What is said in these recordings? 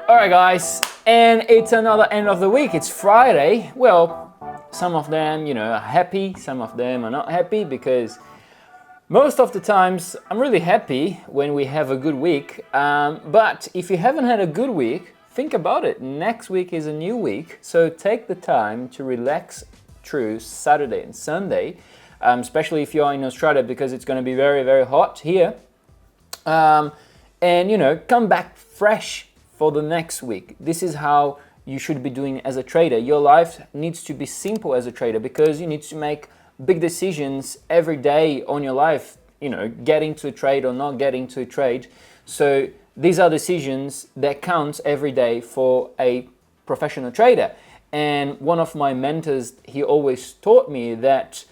Alright guys, and it's another end of the week. It's Friday. Well, some of them, are happy, some of them are not happy, because most of the times I'm really happy when we have a good week. But if you haven't had a good week, think about it. Next week is a new week, so take the time to relax through Saturday and Sunday, especially if you're in Australia, because it's going to be very, very hot here. And come back fresh for the next week. This is how you should be doing as a trader. Your life needs to be simple as a trader, because you need to make big decisions every day on your life, getting to a trade or not getting to a trade. So these are decisions that count every day for a professional trader. And one of my mentors, he always taught me that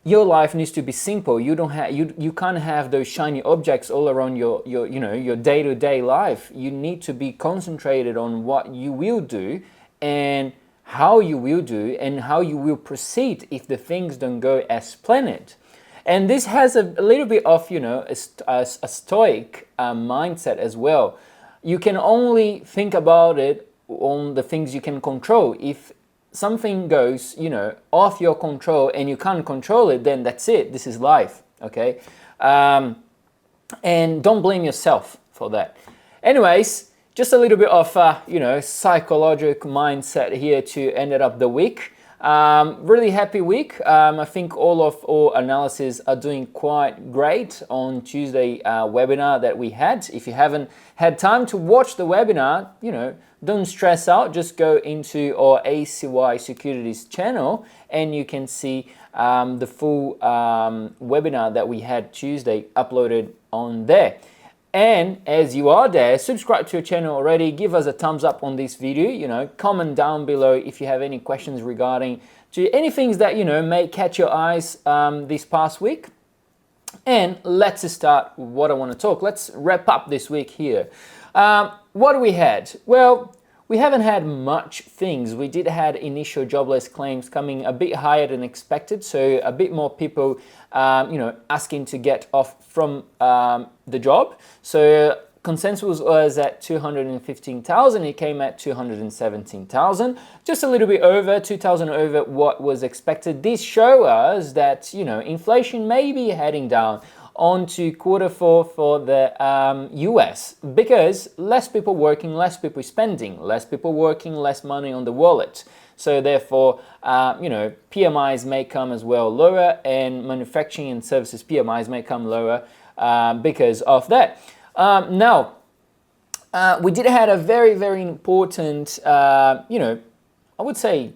your life needs to be simple. You can't have those shiny objects all around your day-to-day life. You need to be concentrated on what you will do and how you will do and how you will proceed if the things don't go as planned. And this has a little bit of a stoic mindset as well. You can only think about it on the things you can control. If something goes, off your control and you can't control it, then that's it. This is life, okay? And don't blame yourself for that. Anyways, just a little bit of, psychological mindset here to end up the week. Really happy week. I think all of our analysis are doing quite great on Tuesday webinar that we had. If you haven't had time to watch the webinar, don't stress out. Just go into our ACY Securities channel and you can see the full webinar that we had Tuesday uploaded on there. And as you are there, subscribe to our channel already, give us a thumbs up on this video, comment down below if you have any questions regarding to any things that, may catch your eyes this past week. And let's start what I want to talk. Let's wrap up this week here. What do we had? Well, we haven't had much things. We did had initial jobless claims coming a bit higher than expected, so a bit more people, asking to get off from the job. So consensus was at 215,000. It came at 217,000, just a little bit over 2,000 over what was expected. This shows us that inflation may be heading down onto Q4 for the US, because less people working, less people spending, less people working, less money on the wallet. So therefore, PMIs may come as well lower, and manufacturing and services PMIs may come lower because of that. Now, we did have a very, very important, I would say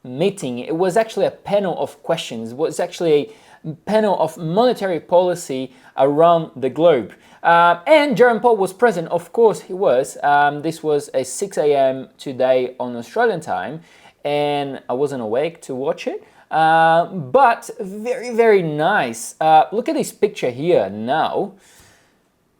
meeting. It was actually a panel of questions. It was actually a panel of monetary policy around the globe. And Jerome Powell was present. Of course he was. This was at 6 a.m. today on Australian time, and I wasn't awake to watch it. But very, very nice. Look at this picture here now.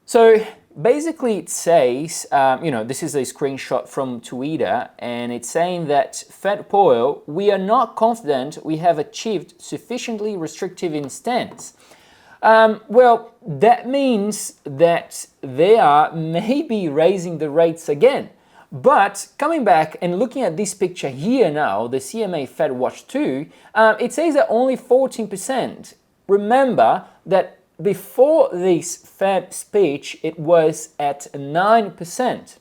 So basically it says, this is a screenshot from Twitter, and it's saying that Fed Powell, we are not confident we have achieved sufficiently restrictive in stance. Well, that means that they are maybe raising the rates again. But coming back and looking at this picture here now, the CMA Fed Watch 2, it says that only 14%. Remember that before this Fed speech, it was at 9%.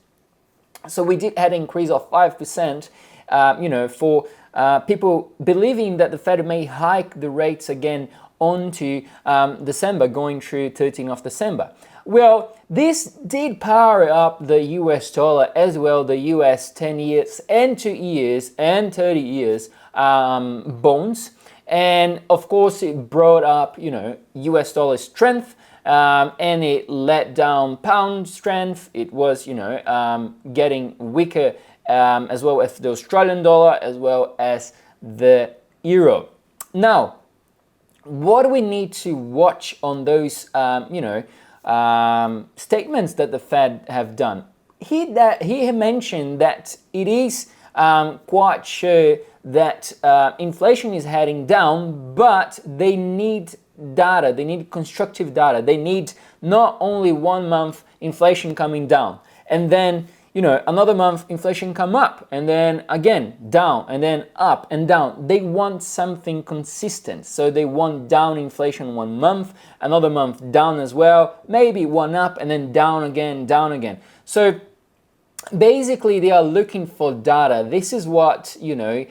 So we did have an increase of 5%, for people believing that the Fed may hike the rates again onto December, going through 13th of December. Well, this did power up the US dollar as well, the US 10 years and 2 years and 30 years bonds. And of course, it brought up, US dollar strength, and it let down pound strength. It was, getting weaker, as well as the Australian dollar, as well as the euro. Now, what do we need to watch on those, statements that the Fed have done? He mentioned that it is quite sure that inflation is heading down, but they need data, they need constructive data. They need not only 1 month inflation coming down and then you know, another month inflation come up and then again down and then up and down. They want something consistent. So they want down inflation one month, another month down as well, maybe one up and then down again, down again. So basically they are looking for data. This is what, you know,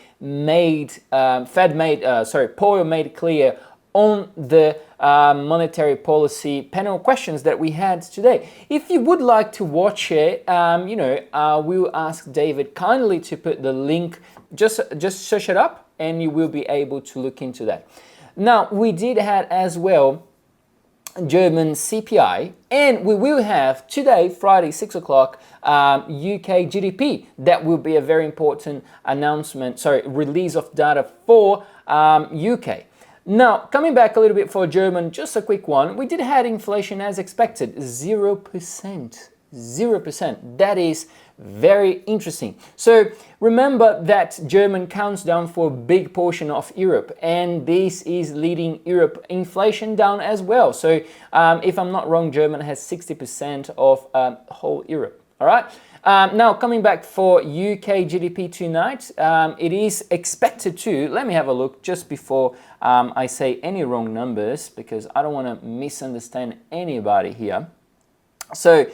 Powell made clear on the monetary policy panel questions that we had today. If you would like to watch it, you know, we'll ask David kindly to put the link. Just search it up and you will be able to look into that. Now, we did have as well German CPI, and we will have today, Friday, 6 o'clock, UK GDP. That will be a very important announcement, release of data for UK. Now, coming back a little bit for German, just a quick one. We did have inflation as expected, 0%. 0%. That is very interesting. So remember that German counts down for a big portion of Europe, and this is leading Europe inflation down as well. So if I'm not wrong, Germany has 60% of whole Europe. All right. Now coming back for UK GDP tonight, it is expected to, let me have a look just before I say any wrong numbers, because I don't want to misunderstand anybody here. So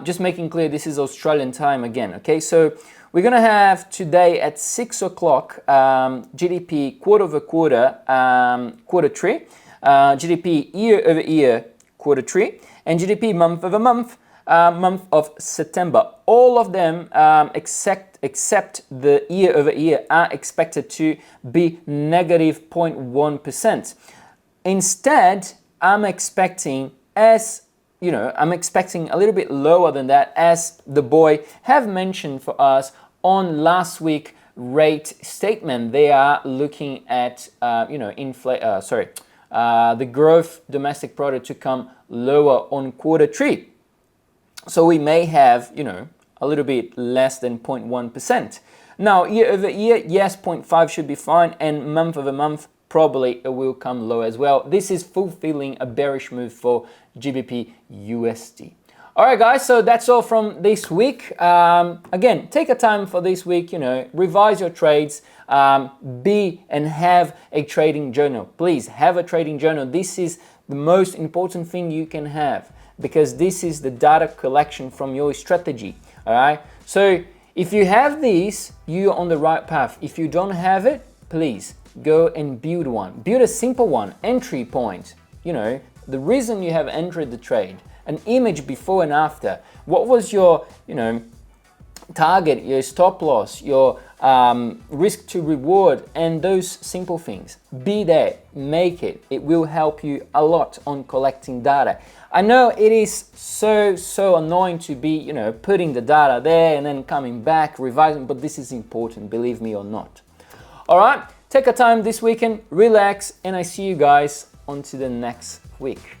just making clear, this is Australian time again, okay? So we're going to have today at 6 o'clock GDP quarter over quarter, quarter three, GDP year over year, quarter three, and GDP month over month, month of September. All of them except the year over year are expected to be negative 0.1%. Instead, I'm expecting I'm expecting a little bit lower than that, as the boy have mentioned for us on last week rate statement. They are looking at the growth domestic product to come lower on quarter three. So we may have, you know, a little bit less than 0.1%. Now, year over year, yes, 0.5 should be fine, and month over month, probably it will come low as well. This is fulfilling a bearish move for GBPUSD. All right, guys, so that's all from this week. Again, take a time for this week, you know, revise your trades, be and have a trading journal. Please have a trading journal. This is the most important thing you can have, because this is the data collection from your strategy. All right, so if you have these, you're on the right path. If you don't have it, please go and build one. Build a simple one, entry point. You know, the reason you have entered the trade, an image before and after. What was your, you know, target, your stop loss, your risk to reward, and those simple things. Be there, make it. It will help you a lot on collecting data. I know it is so annoying to be, you know, putting the data there and then coming back, revising, but this is important, believe me or not. All right, take a time this weekend, relax, and I see you guys on to the next week.